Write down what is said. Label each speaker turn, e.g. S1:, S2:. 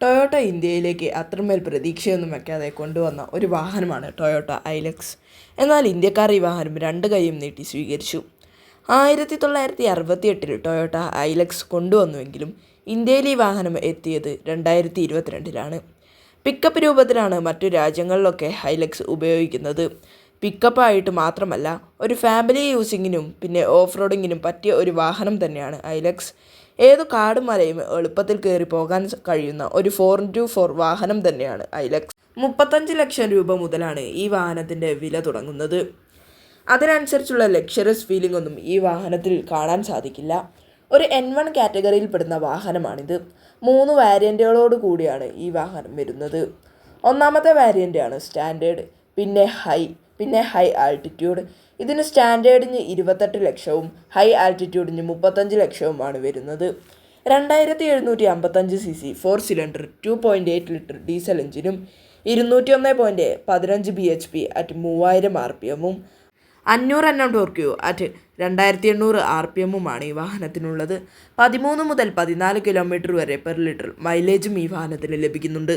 S1: Toyota ഇന്ത്യയിലേക്ക് അത്രമേൽ പ്രതീക്ഷയൊന്നും വയ്ക്കാതെ കൊണ്ടുവന്ന ഒരു വാഹനമാണ് ടൊയോട്ട ഐലക്സ്. എന്നാൽ ഇന്ത്യക്കാർ ഈ വാഹനം രണ്ട് കൈയും നീട്ടി സ്വീകരിച്ചു. 1968 ടൊയോട്ട ഐലക്സ് കൊണ്ടുവന്നുവെങ്കിലും ഇന്ത്യയിൽ ഈ വാഹനം എത്തിയത് 2022 പിക്കപ്പ് രൂപത്തിലാണ് മറ്റു രാജ്യങ്ങളിലൊക്കെ ഹൈലക്സ് ഉപയോഗിക്കുന്നത്. പിക്കപ്പായിട്ട് മാത്രമല്ല, ഒരു ഫാമിലി യൂസിങ്ങിനും പിന്നെ ഓഫ് റോഡിങ്ങിനും പറ്റിയ ഒരു വാഹനം തന്നെയാണ് ഐലക്സ്. ഏതു കാടും മലയും എളുപ്പത്തിൽ കയറി പോകാൻ കഴിയുന്ന ഒരു 4x4 വാഹനം തന്നെയാണ് ഐലക്സ്. 35 ലക്ഷം രൂപ മുതലാണ് ഈ വാഹനത്തിൻ്റെ വില തുടങ്ങുന്നത്. അതിനനുസരിച്ചുള്ള ലക്ഷറസ് ഫീലിംഗ് ഒന്നും ഈ വാഹനത്തിൽ കാണാൻ സാധിക്കില്ല. ഒരു N1 കാറ്റഗറിയിൽപ്പെടുന്ന വാഹനമാണിത്. 3 വാരിയൻറ്റുകളോട് കൂടിയാണ് ഈ വാഹനം വരുന്നത്. ഒന്നാമത്തെ വാരിയൻ്റാണ് സ്റ്റാൻഡേർഡ്, പിന്നെ ഹൈ ആൾട്ടിറ്റ്യൂഡ്. ഇതിന് സ്റ്റാൻഡേർഡിന് 28 ലക്ഷവും ഹൈ ആൾട്ടിറ്റ്യൂഡിന് 35 ലക്ഷവുമാണ് വരുന്നത്. 2755cc 4 സിലിണ്ടർ 2.8 ലിറ്റർ ഡീസൽ എഞ്ചിനും 201.15 bhp at 3000 rpm 500 Nm torque at 2800 rpm ഈ വാഹനത്തിനുള്ളത്. 13 മുതൽ 14 കിലോമീറ്റർ വരെ പെർ ലിറ്റർ മൈലേജും ഈ വാഹനത്തിന് ലഭിക്കുന്നുണ്ട്.